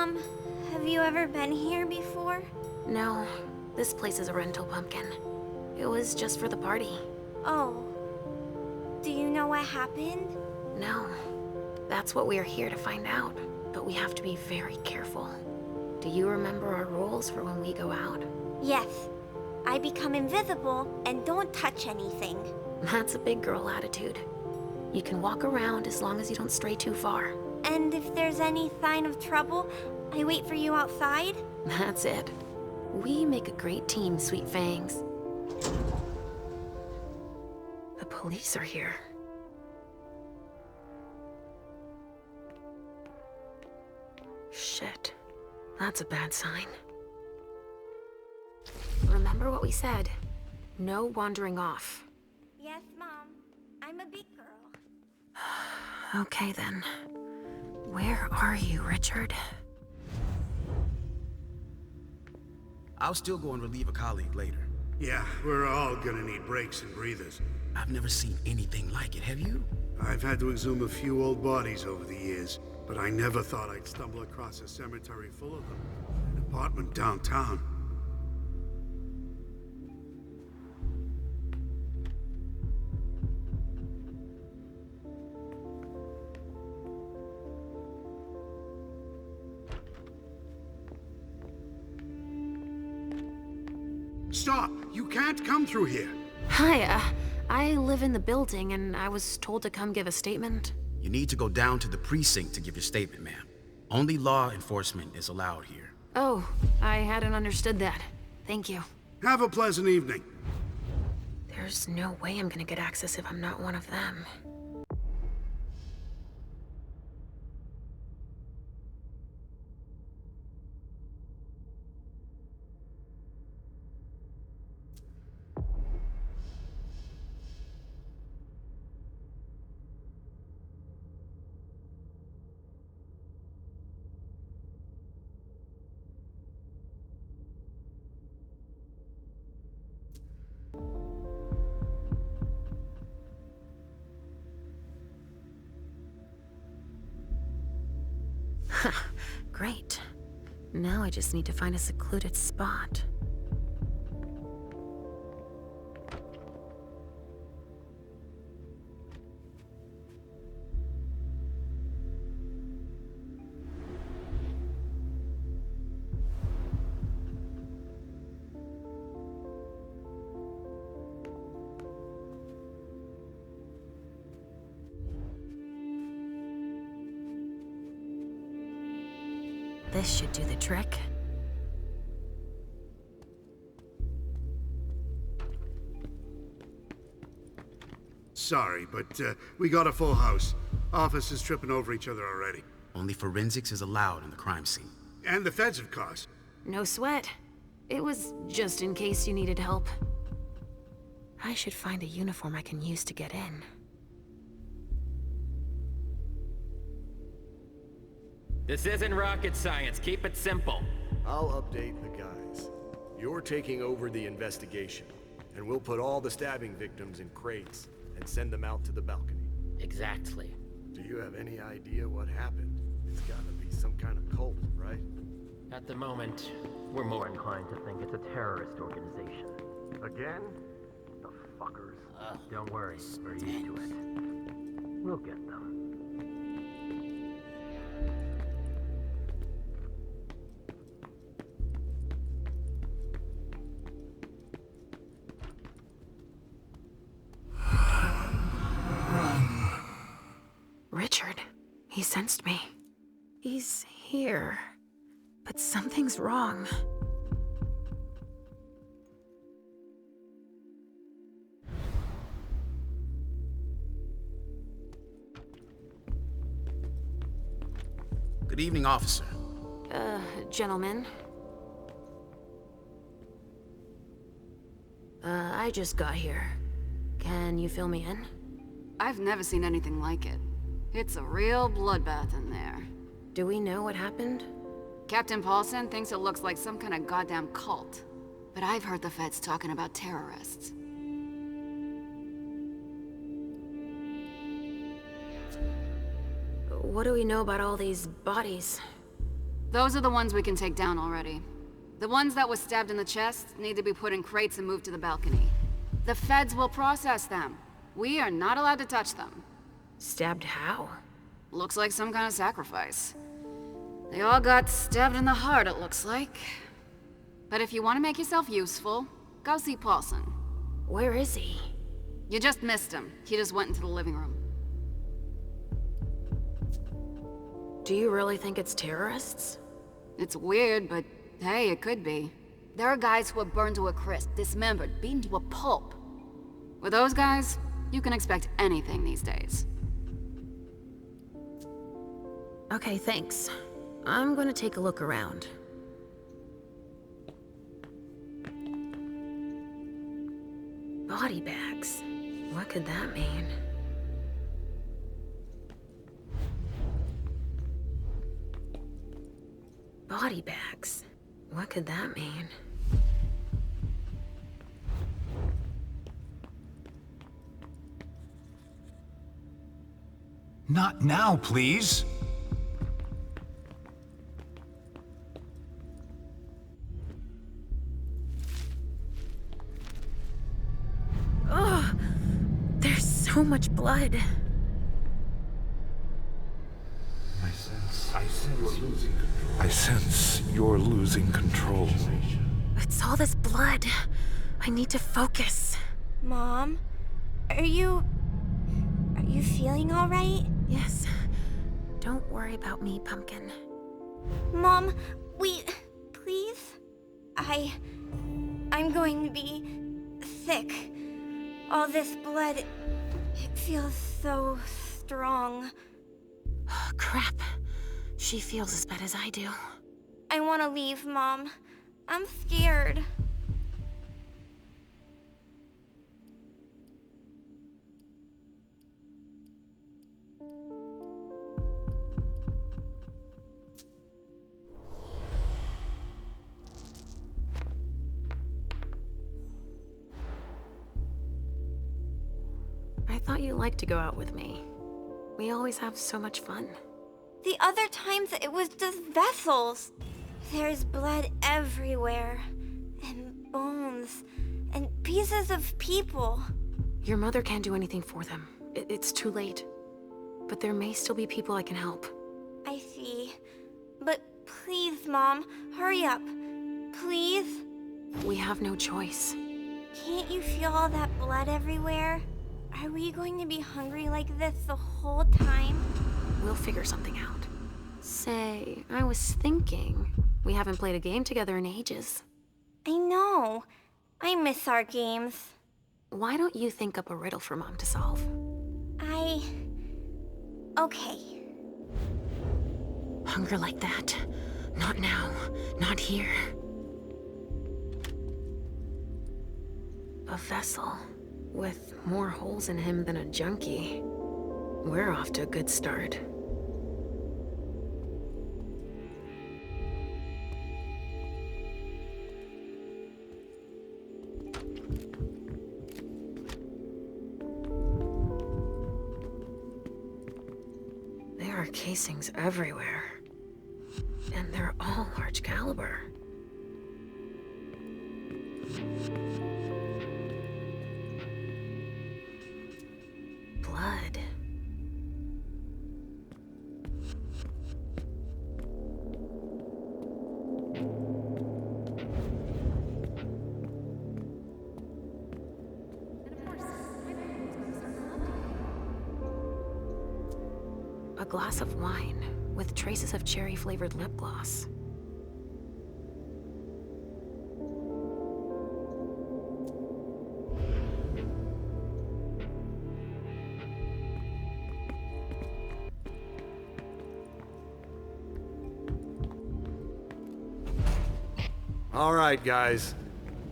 Mom, have you ever been here before? No, this place is a rental pumpkin. It was just for the party. Oh. Do you know what happened? No. That's what we are here to find out. But we have to be very careful. Do you remember our rules for when we go out? Yes. I become invisible and don't touch anything. That's a big girl attitude. You can walk around as long as you don't stray too far. And if there's any sign of trouble, I wait for you outside? That's it. We make a great team, Sweet Fangs. The police are here. Shit. That's a bad sign. Remember what we said. No wandering off. Yes, Mom. I'm a big girl. Okay, then. Where are you, Richard? I'll still go and relieve a colleague later. Yeah, we're all gonna need breaks and breathers. I've never seen anything like it, have you? I've had to exhume a few old bodies over the years, but I never thought I'd stumble across a cemetery full of them. An apartment downtown. Stop! You can't come through here! Hi, I live in the building and I was told to come give a statement. You need to go down to the precinct to give your statement, ma'am. Only law enforcement is allowed here. Oh, I hadn't understood that. Thank you. Have a pleasant evening. There's no way I'm gonna get access if I'm not one of them. Great. Now I just need to find a secluded spot. This should do the trick. Sorry, but we got a full house. Officers tripping over each other already. Only forensics is allowed in the crime scene. And the feds, of course. No sweat. It was just in case you needed help. I should find a uniform I can use to get in. This isn't rocket science. Keep it simple. I'll update the guys. You're taking over the investigation, and we'll put all the stabbing victims in crates and send them out to the balcony. Exactly. Do you have any idea what happened? It's gotta be some kind of cult, right? At the moment, we're more inclined to think it's a terrorist organization. Again? The fuckers. Don't worry, we're used to it. We'll get them. Richard. He sensed me. He's here. But something's wrong. Good evening, officer. Gentlemen. I just got here. Can you fill me in? I've never seen anything like it. It's a real bloodbath in there. Do we know what happened? Captain Paulson thinks it looks like some kind of goddamn cult. But I've heard the feds talking about terrorists. What do we know about all these bodies? Those are the ones we can take down already. The ones that were stabbed in the chest need to be put in crates and moved to the balcony. The feds will process them. We are not allowed to touch them. Stabbed how? Looks like some kind of sacrifice. They all got stabbed in the heart, it looks like. But if you want to make yourself useful, go see Paulson. Where is he? You just missed him. He just went into the living room. Do you really think it's terrorists? It's weird, but hey, it could be. There are guys who are burned to a crisp, dismembered, beaten to a pulp. With those guys, you can expect anything these days. Okay, thanks. I'm gonna take a look around. Body bags. What could that mean? Body bags. What could that mean? Not now, please. Ugh! There's so much blood. I sense you're losing control. It's all this blood. I need to focus. Mom? Are you feeling alright? Yes. Don't worry about me, Pumpkin. Mom, please? I'm going to be sick. All this blood, it feels so strong. Crap. She feels as bad as I do. I want to leave, Mom. I'm scared. I thought you liked to go out with me. We always have so much fun. The other times it was just vessels. There's blood everywhere. And bones. And pieces of people. Your mother can't do anything for them. It's too late. But there may still be people I can help. I see. But please, Mom, hurry up. Please? We have no choice. Can't you feel all that blood everywhere? Are we going to be hungry like this the whole time? We'll figure something out. Say, I was thinking, we haven't played a game together in ages. I know. I miss our games. Why don't you think up a riddle for Mom to solve? Okay. Hunger like that. Not now. Not here. A vessel with more holes in him than a junkie. We're off to a good start. There are casings everywhere. And they're all large caliber. Blood. A glass of wine with traces of cherry-flavored lip gloss. All right, guys.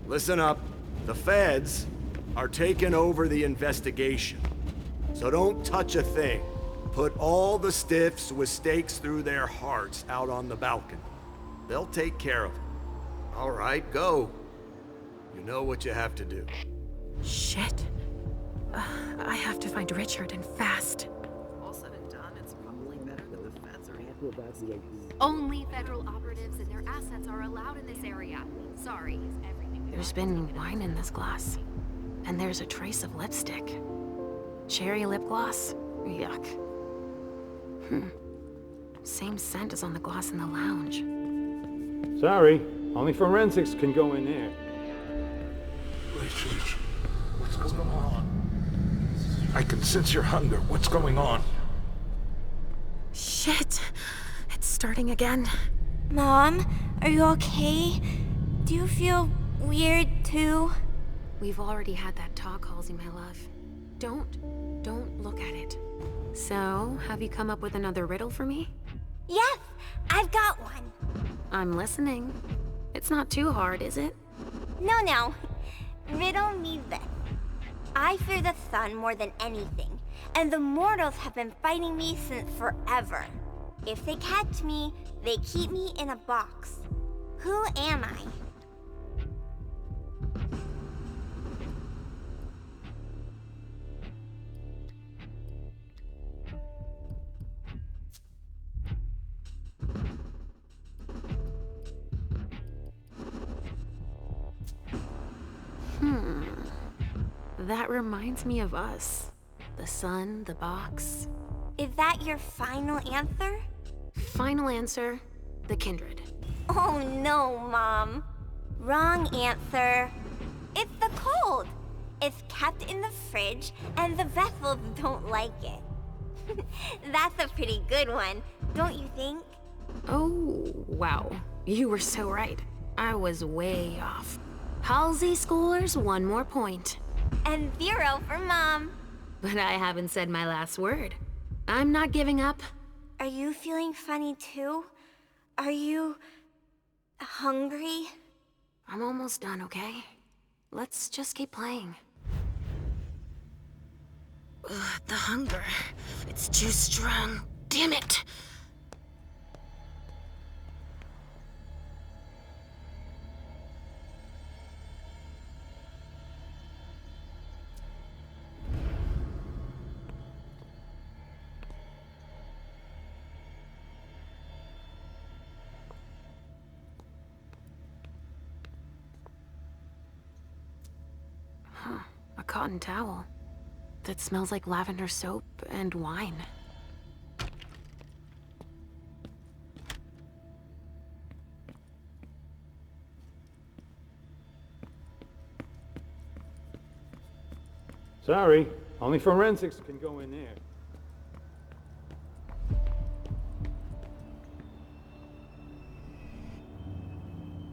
Listen up. The feds are taking over the investigation. So don't touch a thing. Put all the stiffs with stakes through their hearts out on the balcony. They'll take care of it. All right, go. You know what you have to do. Shit. I have to find Richard and fast. All said and done, it's probably better that the feds are handling Only federal operatives and their assets are allowed in this area. Sorry. There's been wine in this glass. And there's a trace of lipstick. Cherry lip gloss? Yuck. Same scent as on the glass in the lounge. Sorry, only forensics can go in there. Wait. What's going on? I can sense your hunger. What's going on? Shit! It's starting again. Mom, are you okay? Do you feel weird too? We've already had that talk, Halsey, my love. Don't look at it. So, have you come up with another riddle for me? Yes, I've got one. I'm listening. It's not too hard, is it? No. Riddle me this. I fear the sun more than anything, and the mortals have been fighting me since forever. If they catch me, they keep me in a box. Who am I? That reminds me of us. The sun, the box. Is that your final answer? Final answer, the kindred. Oh no, Mom. Wrong answer. It's the cold. It's kept in the fridge, and the vessels don't like it. That's a pretty good one, don't you think? Oh, wow. You were so right. I was way off. Halsey scores 1 more point. And 0 for Mom. But I haven't said my last word. I'm not giving up. Are you feeling funny too? Are you hungry? I'm almost done, okay? Let's just keep playing. Ugh, the hunger. It's too strong. Damn it! A cotton towel that smells like lavender soap and wine. Sorry, only forensics can go in there.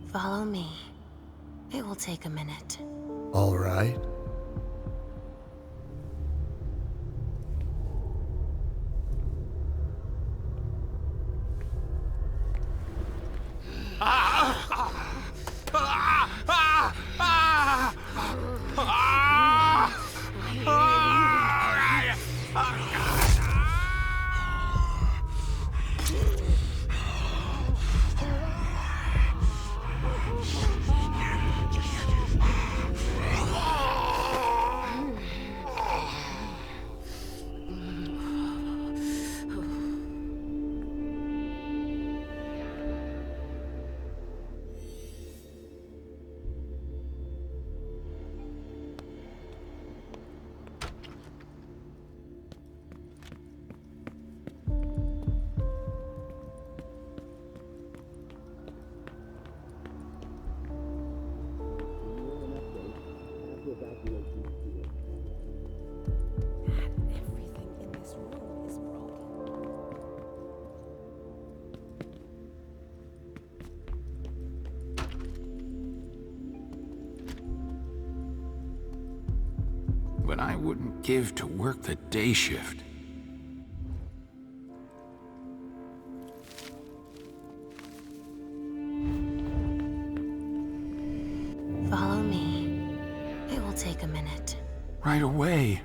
Follow me. It will take a minute. All right. But I wouldn't give to work the day shift. Follow me. It will take a minute. Right away.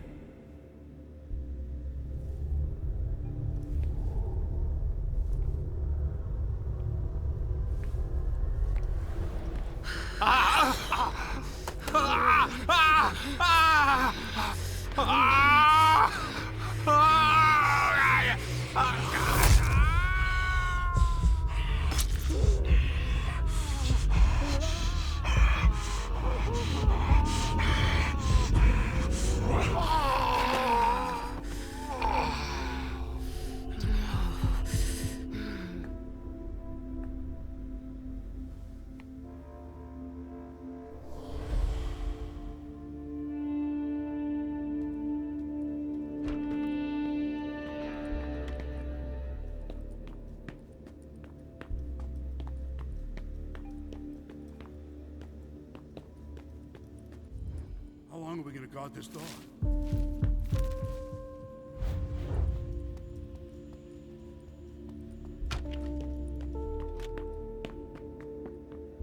guard this door.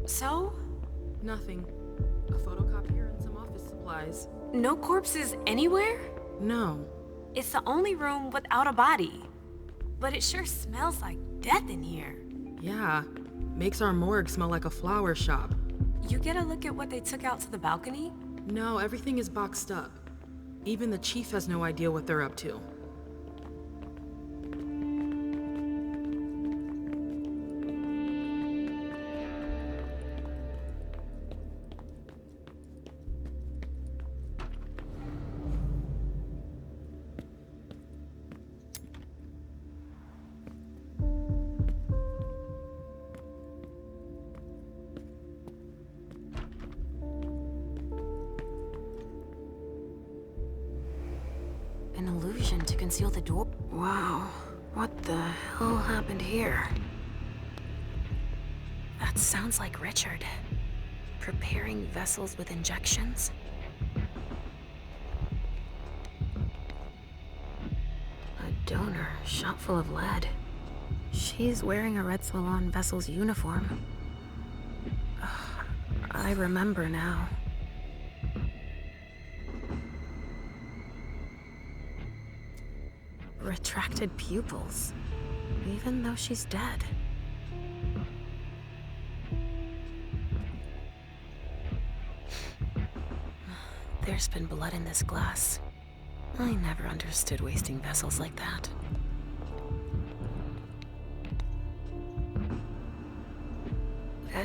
So? Nothing. A photocopier and some office supplies. No corpses anywhere? No. It's the only room without a body. But it sure smells like death in here. Yeah. Makes our morgue smell like a flower shop. You get a look at what they took out to the balcony? No, everything is boxed up. Even the chief has no idea what they're up to. An illusion to conceal the door. Wow, what the hell happened here? That sounds like Richard. Preparing vessels with injections? A donor, shot full of lead. She's wearing a Red Salon vessel's uniform. Ugh, I remember now. Retracted pupils, even though she's dead. There's been blood in this glass. I never understood wasting vessels like that.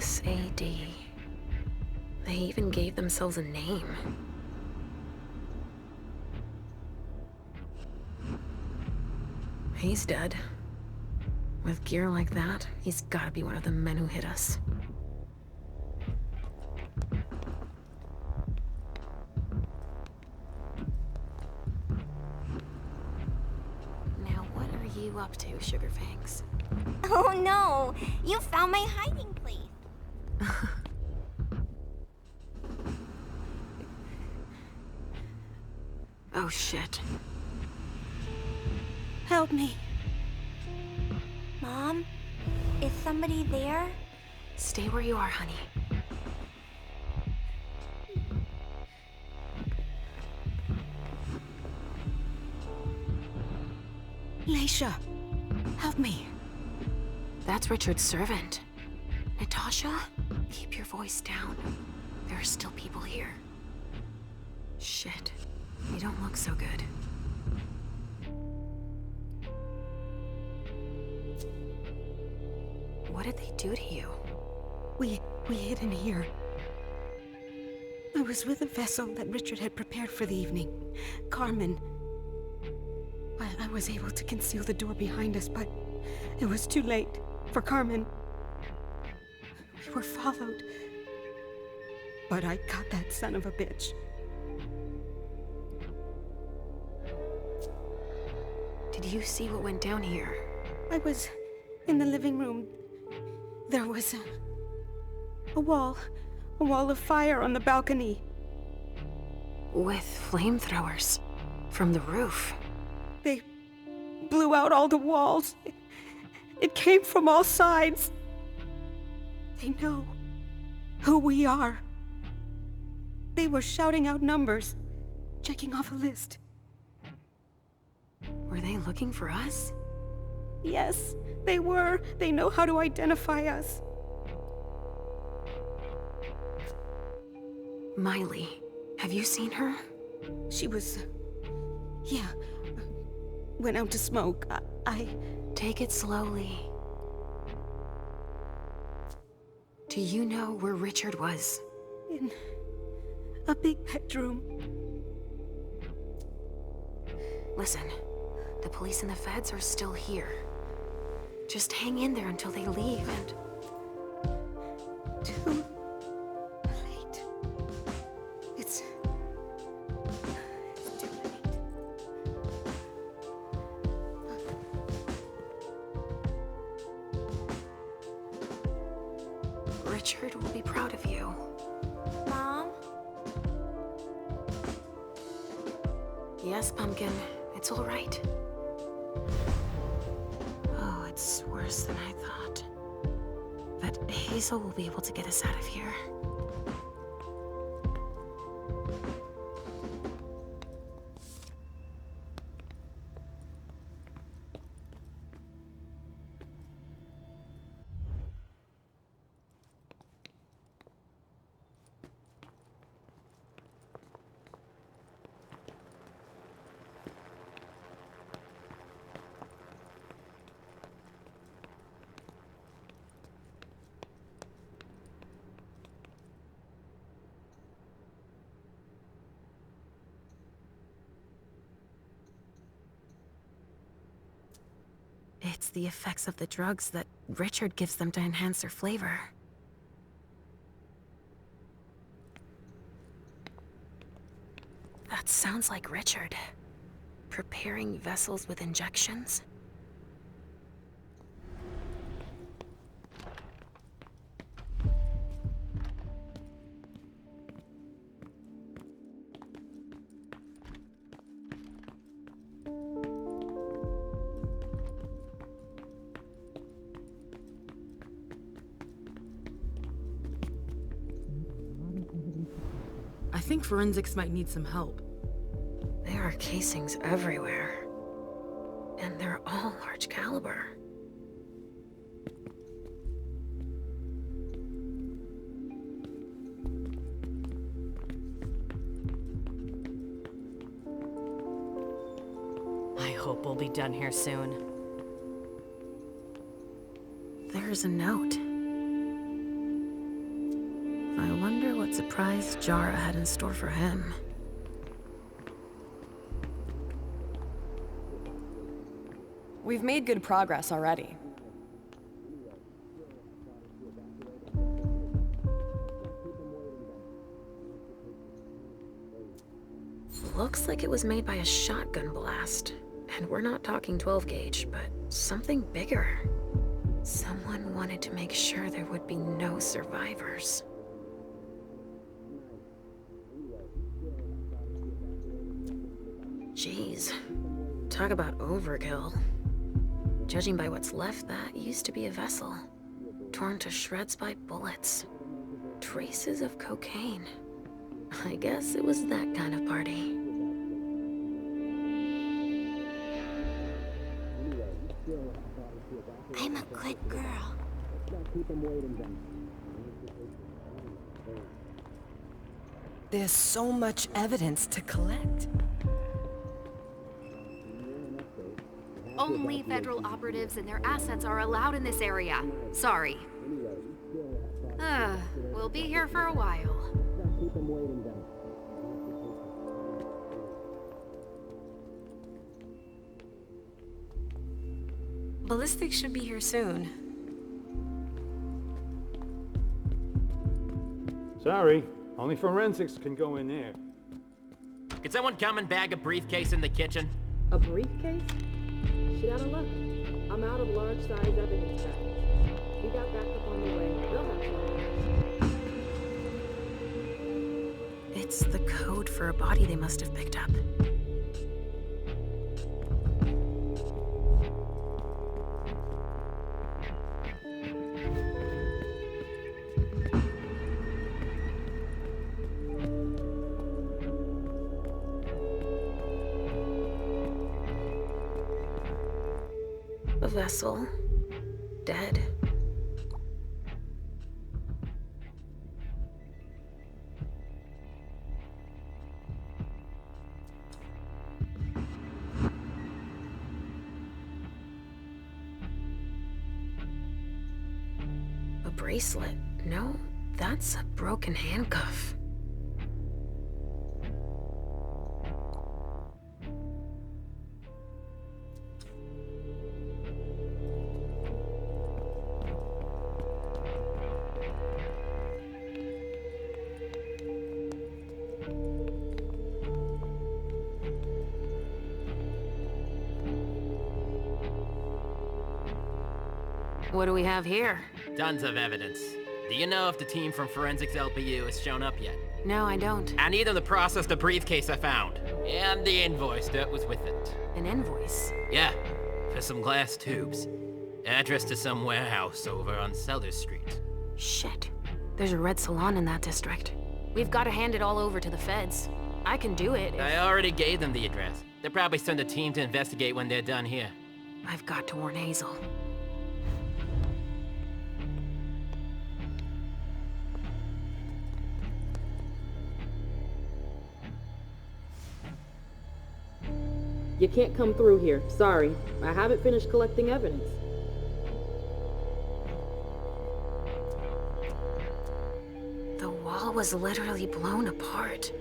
SAD. They even gave themselves a name. He's dead. With gear like that, he's gotta be one of the men who hit us. Now what are you up to, Sugarfangs? Oh no! You found my hiding place! Oh shit. Help me. Mom? Is somebody there? Stay where you are, honey. Leisha, help me. That's Richard's servant. Natasha, keep your voice down. There are still people here. Shit. You don't look so good. What did they do to you? We hid in here. I was with a vessel that Richard had prepared for the evening. Carmen. I was able to conceal the door behind us, but it was too late for Carmen. We were followed. But I got that son of a bitch. Did you see what went down here? I was in the living room. There was a wall of fire on the balcony. With flamethrowers from the roof. They blew out all the walls. It came from all sides. They know who we are. They were shouting out numbers, checking off a list. Were they looking for us? Yes, they were. They know how to identify us. Miley, have you seen her? She was... yeah. Went out to smoke. I... Take it slowly. Do you know where Richard was? In a big bedroom. Listen, the police and the feds are still here. Just hang in there until they leave and... Too late. It's too late. Richard will be proud of you. Mom? Yes, Pumpkin. It's all right. Oh, it's worse than I thought. But Hazel will be able to get us out of here. It's the effects of the drugs that Richard gives them to enhance their flavor. That sounds like Richard. Preparing vessels with injections? I think forensics might need some help. There are casings everywhere. And they're all large caliber. I hope we'll be done here soon. There's a note. I wonder what surprise Jara had in store for him. We've made good progress already. Looks like it was made by a shotgun blast. And we're not talking 12 gauge, but something bigger. Someone wanted to make sure there would be no survivors. Jeez. Talk about overkill. Judging by what's left, that used to be a vessel. Torn to shreds by bullets. Traces of cocaine. I guess it was that kind of party. I'm a good girl. There's so much evidence to collect. Only federal operatives and their assets are allowed in this area. Sorry. We'll be here for a while. Ballistics should be here soon. Sorry, only forensics can go in there. Could someone come and bag a briefcase in the kitchen? A briefcase? Shit out of luck. I'm out of large-sized evidence bags. We got backup on the way. They'll have some. It's the code for a body they must have picked up. A vessel. Dead. A bracelet. No, that's a broken handcuff. What do we have here? Tons of evidence. Do you know if the team from Forensics LPU has shown up yet? No, I don't. I need them to process the briefcase I found. And the invoice that was with it. An invoice? Yeah, for some glass tubes. Address to some warehouse over on Sellers Street. Shit. There's a red salon in that district. We've got to hand it all over to the feds. I can do it if... I already gave them the address. They'll probably send a team to investigate when they're done here. I've got to warn Hazel. You can't come through here. Sorry. I haven't finished collecting evidence. The wall was literally blown apart.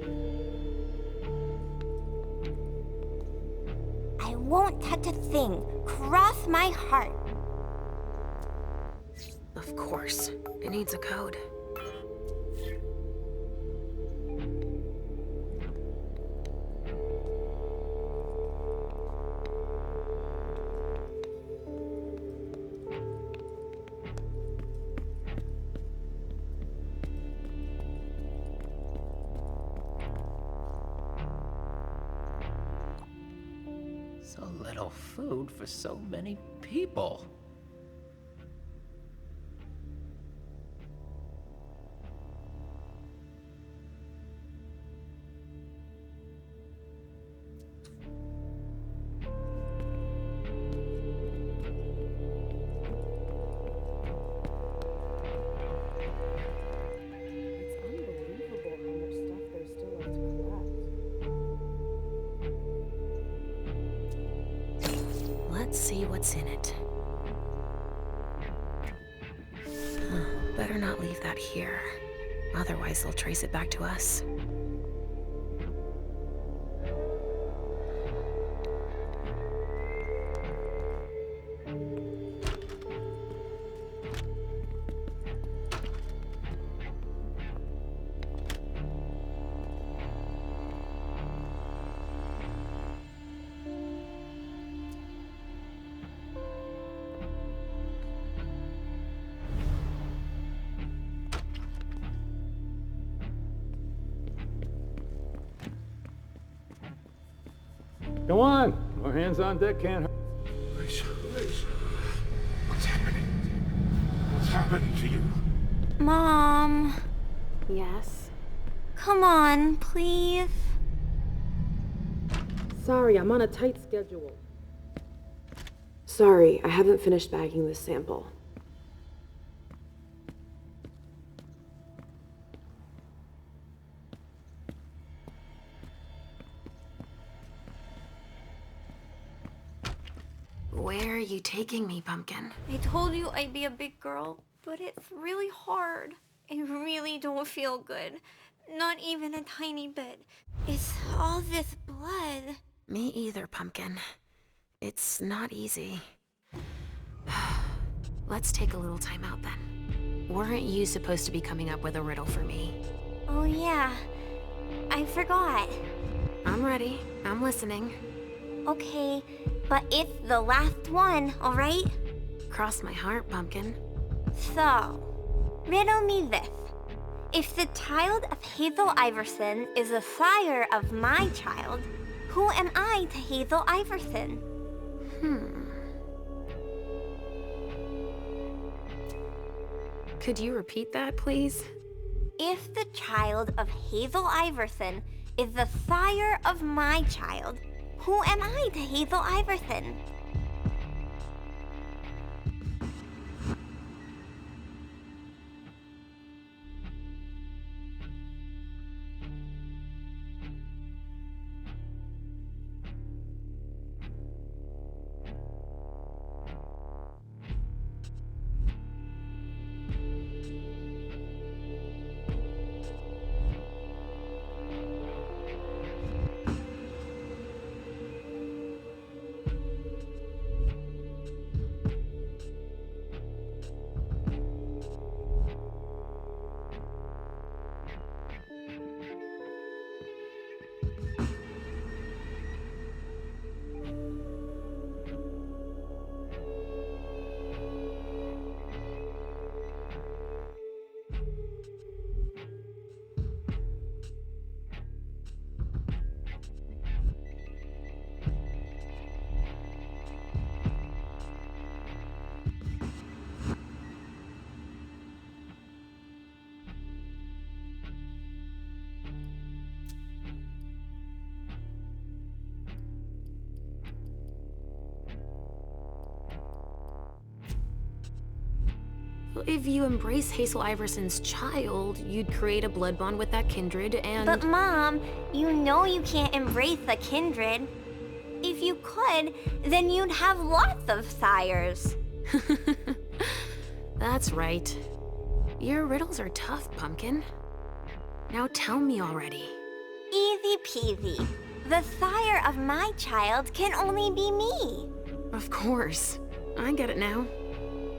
I won't touch a thing. Cross my heart. Of course. It needs a code. So little food for so many people. Let's see what's in it. Better not leave that here. Otherwise, they'll trace it back to us. Come on! More hands on deck can't hurt. Lisa. What's happening? What's happening to you? Mom. Yes? Come on, please. Sorry, I'm on a tight schedule. Sorry, I haven't finished bagging this sample. Where are you taking me, Pumpkin? I told you I'd be a big girl, but it's really hard. I really don't feel good. Not even a tiny bit. It's all this blood. Me either, Pumpkin. It's not easy. Let's take a little time out then. Weren't you supposed to be coming up with a riddle for me? Oh yeah, I forgot. I'm ready. I'm listening. Okay, but it's the last one, alright? Cross my heart, Pumpkin. So, riddle me this. If the child of Hazel Iverson is the sire of my child, who am I to Hazel Iverson? Could you repeat that, please? If the child of Hazel Iverson is the sire of my child, who am I to Hazel Iverson? if you embrace Hazel Iverson's child, you'd create a blood bond with that kindred and... But Mom, you know you can't embrace a kindred. If you could, then you'd have lots of sires. That's right. Your riddles are tough, Pumpkin. Now tell me already. Easy peasy. The sire of my child can only be me. Of course. I get it now.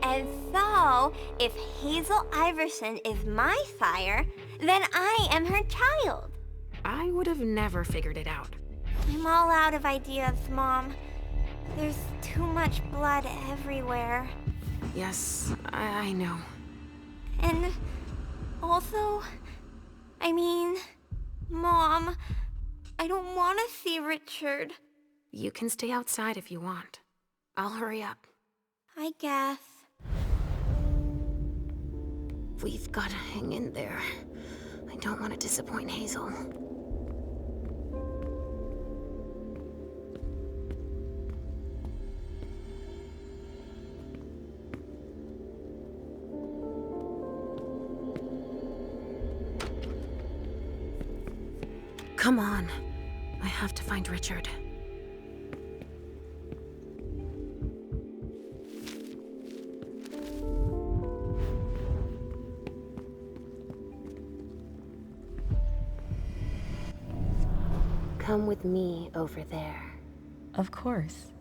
And so, if Hazel Iverson is my sire, then I am her child. I would have never figured it out. I'm all out of ideas, Mom. There's too much blood everywhere. Yes, I know. And also, Mom, I don't want to see Richard. You can stay outside if you want. I'll hurry up. I guess. We've got to hang in there. I don't want to disappoint Hazel. Come on. I have to find Richard. Come with me over there. Of course.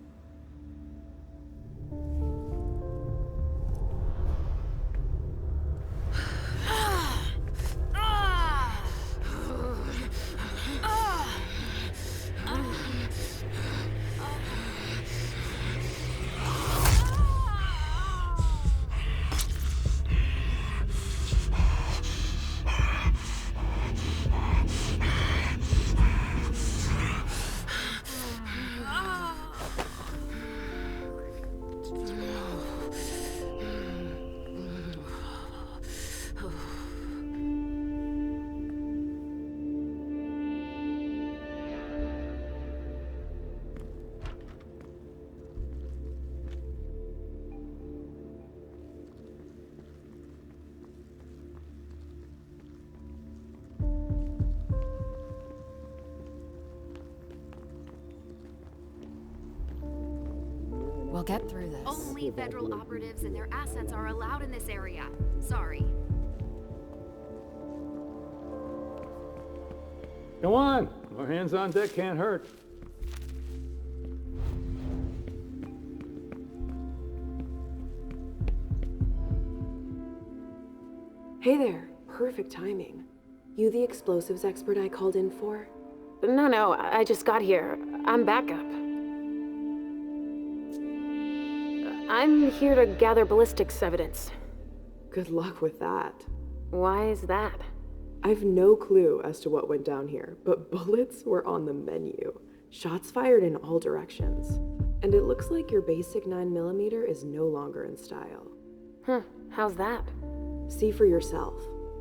We'll get through this. Only federal operatives and their assets are allowed in this area. Sorry. Come on! More hands on deck can't hurt. Hey there. Perfect timing. You the explosives expert I called in for? No, I just got here. I'm backup. I'm here to gather ballistics evidence. Good luck with that. Why is that? I've no clue as to what went down here, but bullets were on the menu. Shots fired in all directions. And it looks like your basic 9mm is no longer in style. How's that? See for yourself.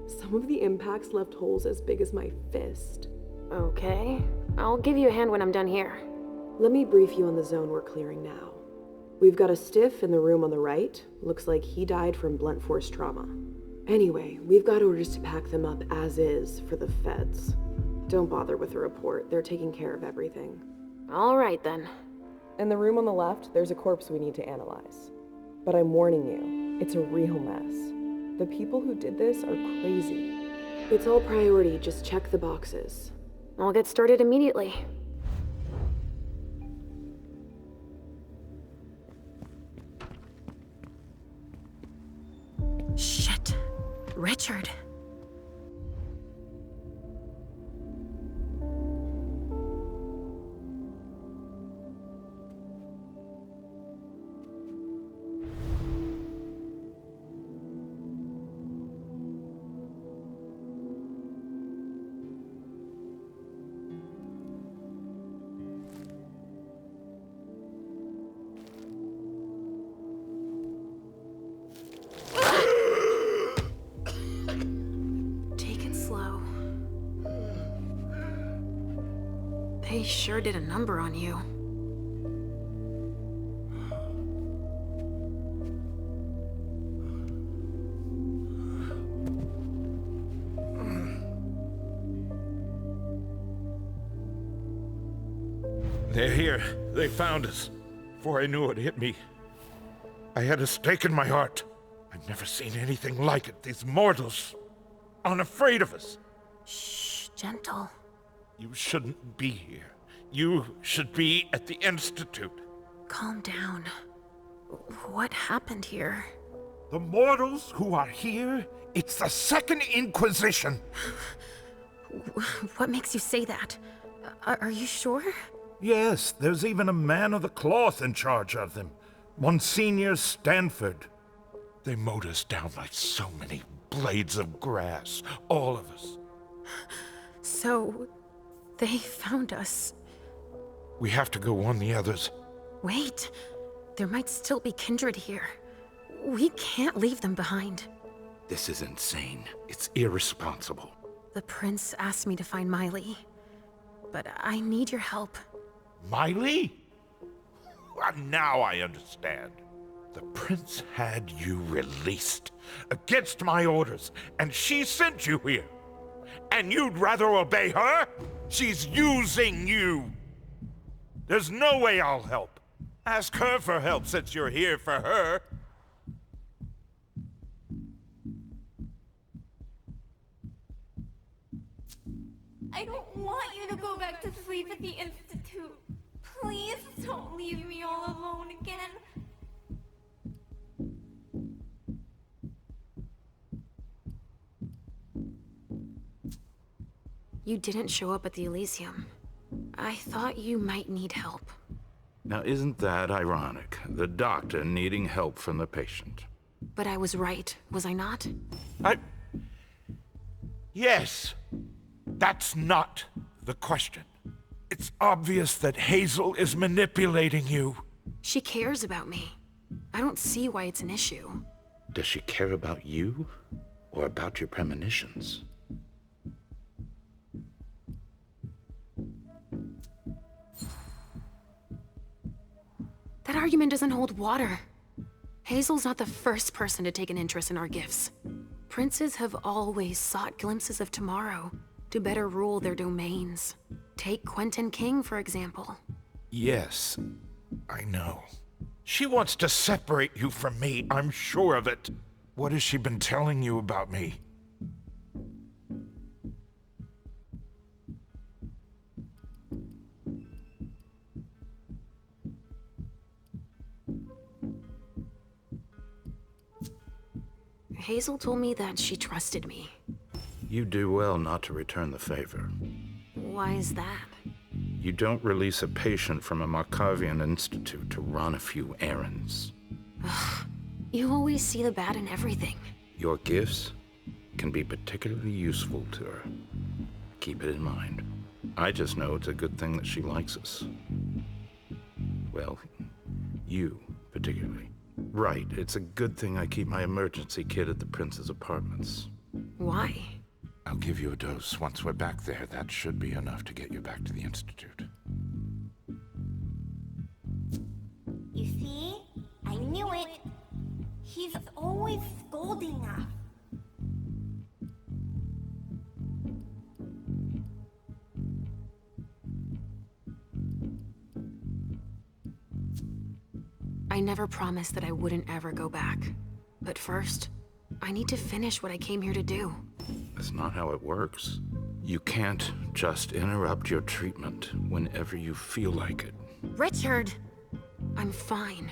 Some of the impacts left holes as big as my fist. Okay. I'll give you a hand when I'm done here. Let me brief you on the zone we're clearing now. We've got a stiff in the room on the right. Looks like he died from blunt force trauma. Anyway, we've got orders to pack them up as is for the feds. Don't bother with the report. They're taking care of everything. All right, then. In the room on the left, there's a corpse we need to analyze. But I'm warning you, it's a real mess. The people who did this are crazy. It's all priority, just check the boxes. I'll get started immediately. Shit. Richard. They sure did a number on you. They're here. They found us. Before I knew it hit me, I had a stake in my heart. I've never seen anything like it. These mortals aren't afraid of us. Shh, gentle. You shouldn't be here. You should be at the Institute. Calm down. What happened here? The mortals who are here, it's the Second Inquisition. What makes you say that? Are you sure? Yes, there's even a man of the cloth in charge of them. Monsignor Stanford. They mowed us down like so many blades of grass, all of us. So, they found us. We have to go warn the others. Wait, there might still be kindred here. We can't leave them behind. This is insane. It's irresponsible. The prince asked me to find Miley, but I need your help. Miley? Now I understand. The prince had you released against my orders, and she sent you here. And you'd rather obey her? She's using you. There's no way I'll help. Ask her for help since you're here for her. I don't want you to go back to sleep at the Institute. Please don't leave me all alone again. You didn't show up at the Elysium. I thought you might need help. Now, isn't that ironic? The doctor needing help from the patient. But I was right, was I not? Yes. That's not the question. It's obvious that Hazel is manipulating you. She cares about me. I don't see why it's an issue. Does she care about you? Or about your premonitions? That argument doesn't hold water. Hazel's not the first person to take an interest in our gifts. Princes have always sought glimpses of tomorrow to better rule their domains. Take Quentin King, for example. Yes, I know. She wants to separate you from me, I'm sure of it. What has she been telling you about me? Hazel told me that she trusted me. You do well not to return the favor. Why is that? You don't release a patient from a Markovian institute to run a few errands. Ugh, you always see the bad in everything. Your gifts can be particularly useful to her. Keep it in mind. I just know it's a good thing that she likes us. Well, you particularly. Right, it's a good thing I keep my emergency kit at the prince's apartments. Why? I'll give you a dose once we're back there. That should be enough to get you back to the Institute. You see? I knew it. He's always scolding us. I never promised that I wouldn't ever go back. But first, I need to finish what I came here to do. That's not how it works. You can't just interrupt your treatment whenever you feel like it. Richard! I'm fine.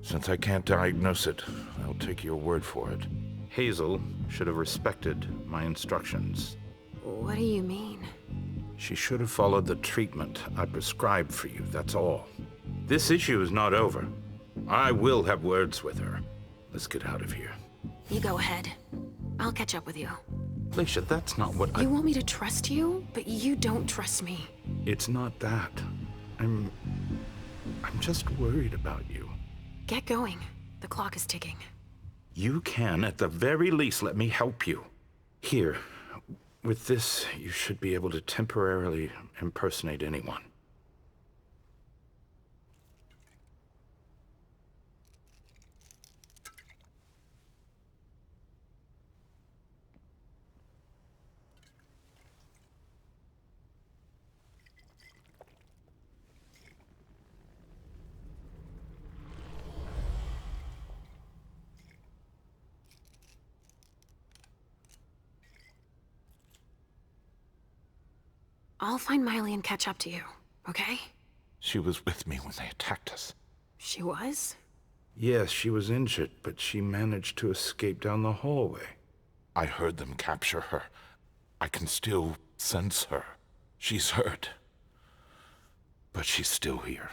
Since I can't diagnose it, I'll take your word for it. Hazel should have respected my instructions. What do you mean? She should have followed the treatment I prescribed for you, that's all. This issue is not over. I will have words with her. Let's get out of here. You go ahead. I'll catch up with you. Alicia, that's not what You want me to trust you, but you don't trust me. It's not that. I'm just worried about you. Get going. The clock is ticking. You can, at the very least, let me help you. Here, with this, you should be able to temporarily impersonate anyone. I'll find Miley and catch up to you, okay? She was with me when they attacked us. She was? Yes, she was injured, but she managed to escape down the hallway. I heard them capture her. I can still sense her. She's hurt. But she's still here.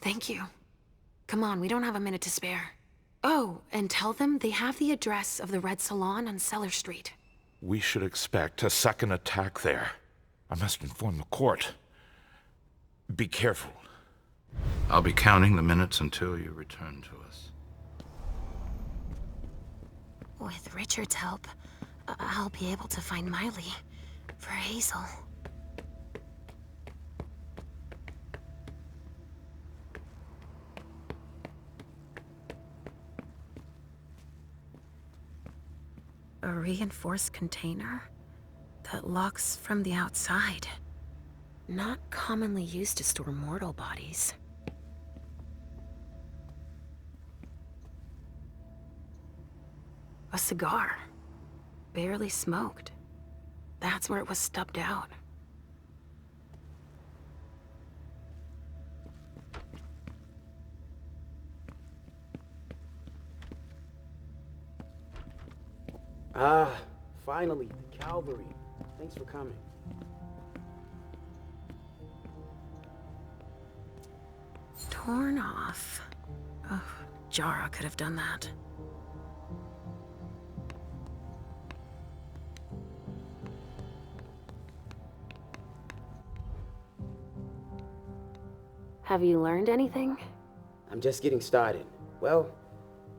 Thank you. Come on, we don't have a minute to spare. Oh, and tell them they have the address of the Red Salon on Cellar Street. We should expect a second attack there. I must inform the court. Be careful. I'll be counting the minutes until you return to us. With Richard's help, I'll be able to find Miley for Hazel. A reinforced container that locks from the outside. Not commonly used to store mortal bodies. A cigar. Barely smoked. That's where it was stubbed out. Ah, finally, the cavalry. Thanks for coming. Torn off. Oh, Jara could have done that. Have you learned anything? I'm just getting started. Well,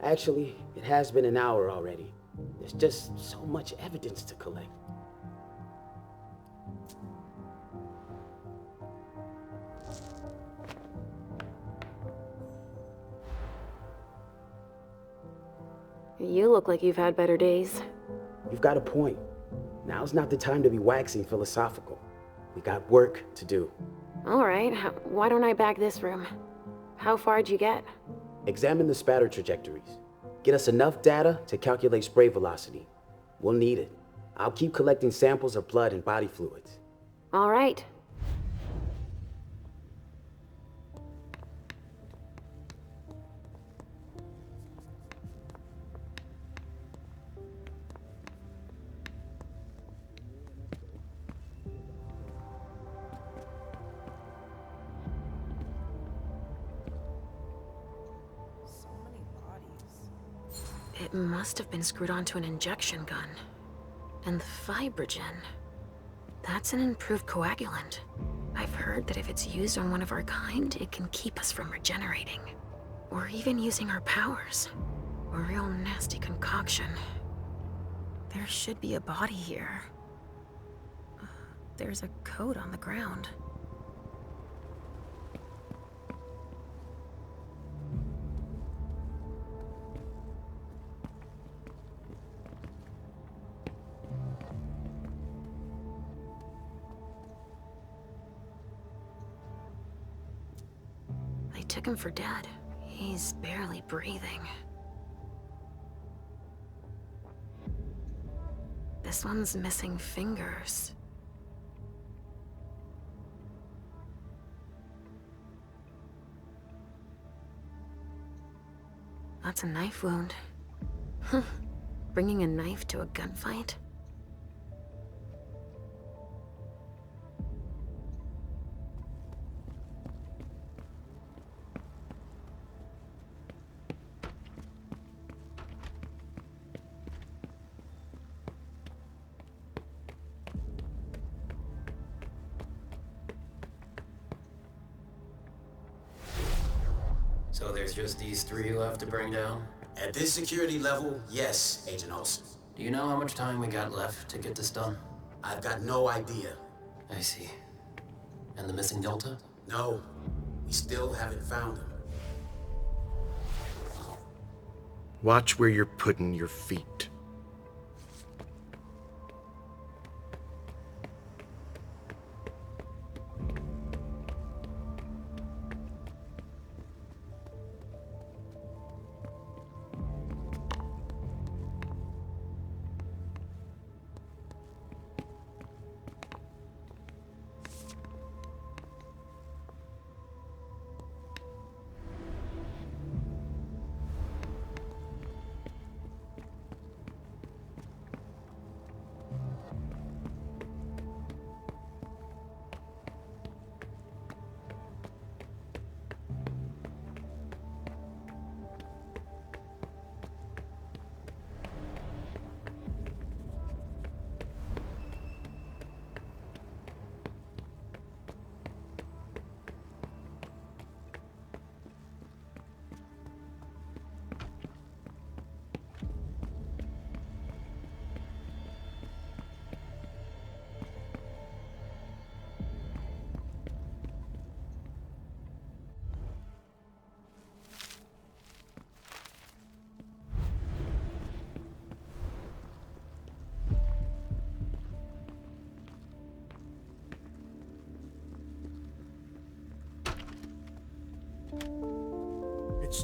actually, it has been an hour already. There's just so much evidence to collect. You look like you've had better days. You've got a point. Now's not the time to be waxing philosophical. We got work to do. All right, why don't I bag this room? How far'd you get? Examine the spatter trajectories. Get us enough data to calculate spray velocity. We'll need it. I'll keep collecting samples of blood and body fluids. All right. It must have been screwed onto an injection gun. And the fibrogen. That's an improved coagulant. I've heard that if it's used on one of our kind, it can keep us from regenerating. Or even using our powers. A real nasty concoction. There should be a body here. There's a coat on the ground. Took him for dead. He's barely breathing. This one's missing fingers. That's a knife wound. Bringing a knife to a gunfight? So there's just these three left to bring down? At this security level, yes, Agent Olsen. Do you know how much time we got left to get this done? I've got no idea. I see. And the missing Delta? No, we still haven't found him. Watch where you're putting your feet.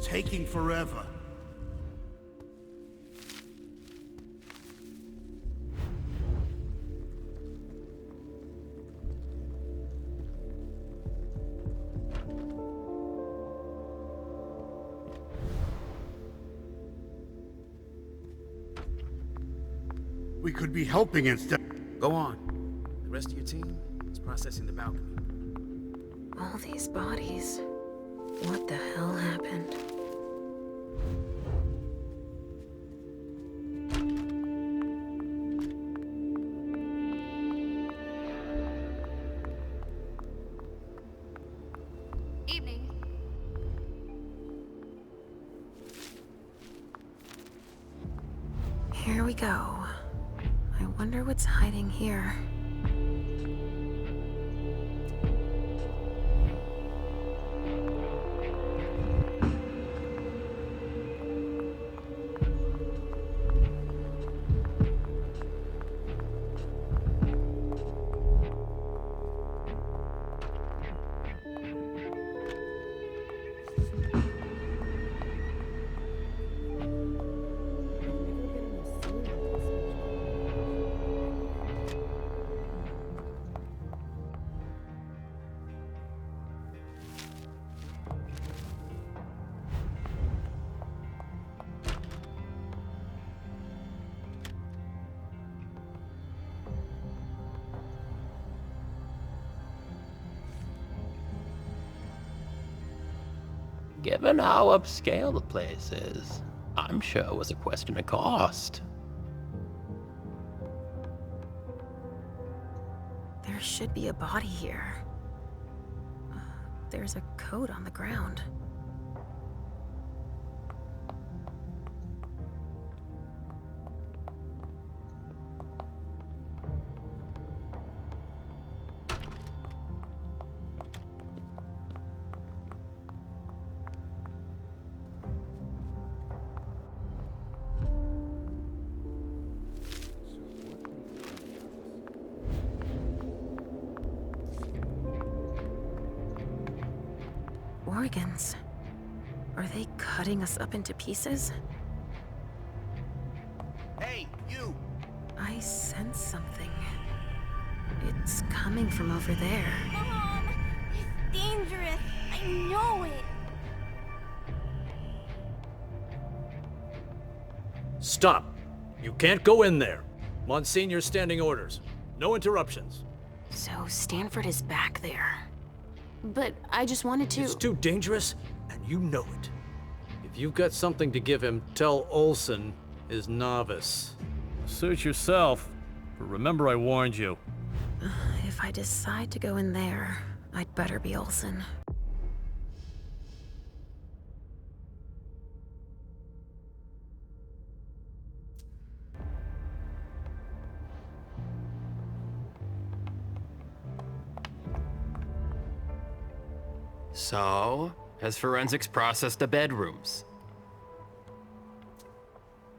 taking forever. We could be helping instead. Go on. The rest of your team is processing the balcony. All these bodies. What the hell happened? Evening. Here we go. I wonder what's hiding here. Given how upscale the place is, I'm sure it was a question of cost. There should be a body here. There's a coat on the ground. Organs. Are they cutting us up into pieces? Hey, you! I sense something. It's coming from over there. Mom! It's dangerous. I know it. Stop! You can't go in there. Monsignor's standing orders. No interruptions. So Stanford is back there. But I just wanted to... It's too dangerous, and you know it. If you've got something to give him, tell Olsen is novice. Suit yourself, but remember I warned you. If I decide to go in there, I'd better be Olsen. So, has forensics processed the bedrooms?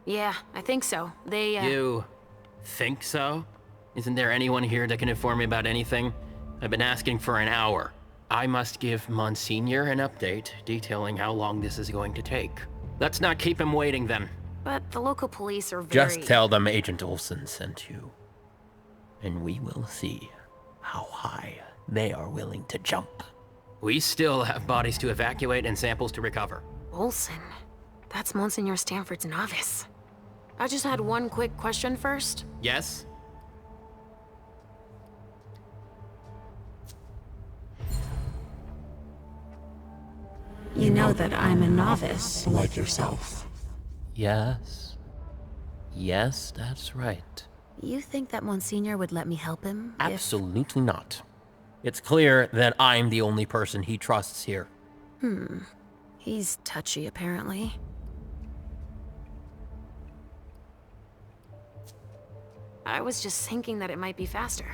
Yeah, I think so. They, You think so? Isn't there anyone here that can inform me about anything? I've been asking for an hour. I must give Monsignor an update detailing how long this is going to take. Let's not keep him waiting then. But the local police are very... Just tell them Agent Olsen sent you. And we will see how high they are willing to jump. We still have bodies to evacuate and samples to recover. Olsen? That's Monsignor Stanford's novice. I just had one quick question first. Yes? You know that I'm a novice. Like yourself. Yes. Yes, that's right. You think that Monsignor would let me help him? Absolutely not. It's clear that I'm the only person he trusts here. He's touchy, apparently. I was just thinking that it might be faster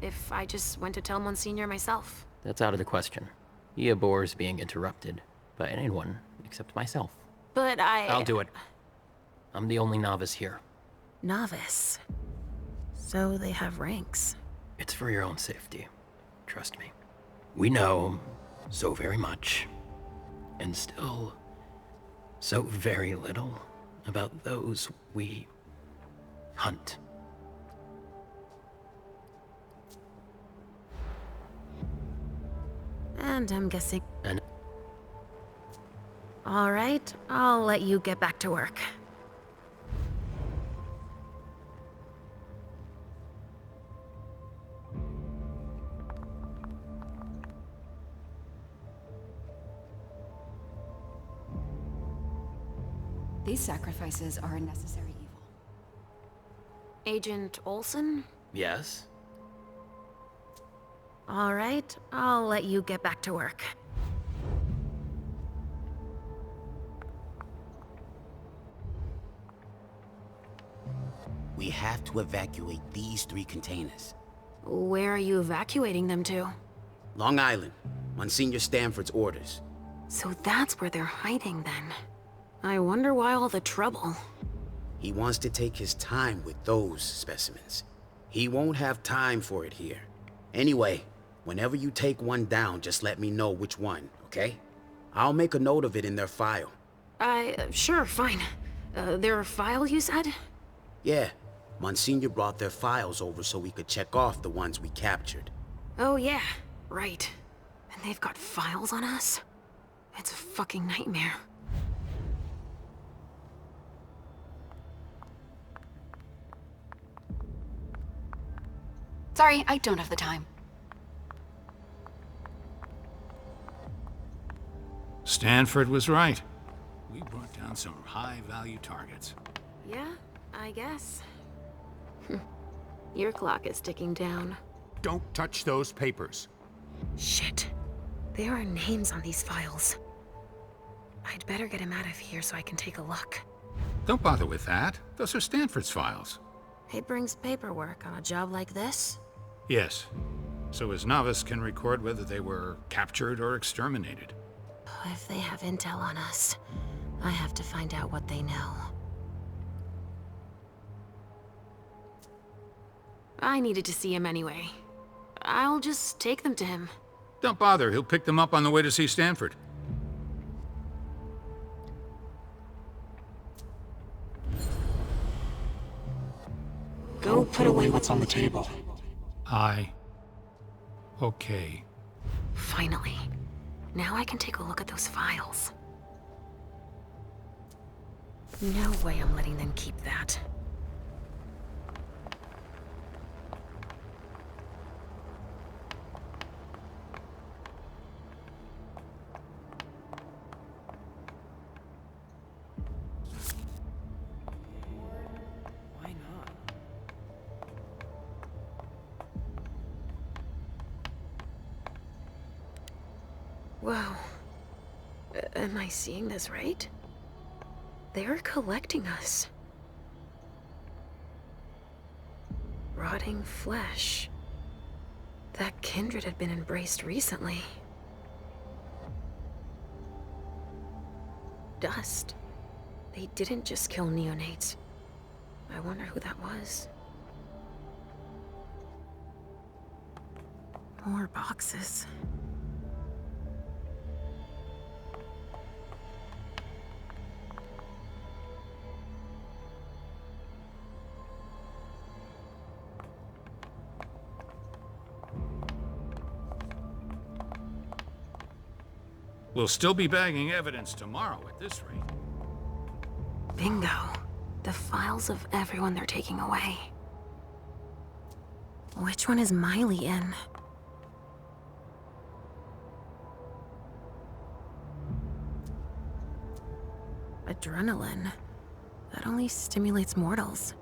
if I just went to tell Monsignor myself. That's out of the question. He abhors being interrupted by anyone except myself. But I'll do it. I'm the only novice here. Novice? So they have ranks. It's for your own safety. Trust me. We know so very much. And still, So very little about those we hunt. And I'm guessing... And all right, I'll let you get back to work. These sacrifices are a necessary evil. Agent Olson? yes? All right, I'll let you get back to work. We have to evacuate these 3 containers. Where are you evacuating them to? Long Island. Monsignor Stanford's orders. So that's where they're hiding then. I wonder why all the trouble. He wants to take his time with those specimens. He won't have time for it here. Anyway, whenever you take one down, just let me know which one, okay? I'll make a note of it in their file. Sure, fine. Their file, you said? Yeah, Monsignor brought their files over so we could check off the ones we captured. Oh yeah, right. And they've got files on us? It's a fucking nightmare. Sorry, I don't have the time. Stanford was right. We brought down some high-value targets. Yeah, I guess. Your clock is ticking down. Don't touch those papers. Shit. There are names on these files. I'd better get him out of here so I can take a look. Don't bother with that. Those are Stanford's files. It brings paperwork on a job like this? Yes. So his novice can record whether they were captured or exterminated. If they have intel on us, I have to find out what they know. I needed to see him anyway. I'll just take them to him. Don't bother. He'll pick them up on the way to see Stanford. Go put away what's on the table. Okay. Finally. Now I can take a look at those files. No way I'm letting them keep that. Why not? Wow. Am I seeing this right? They're collecting us. Rotting flesh. That kindred had been embraced recently. Dust. They didn't just kill neonates. I wonder who that was. More boxes. We'll still be bagging evidence tomorrow at this rate. Bingo. The files of everyone they're taking away. Which one is Miley in? Adrenaline. That only stimulates mortals.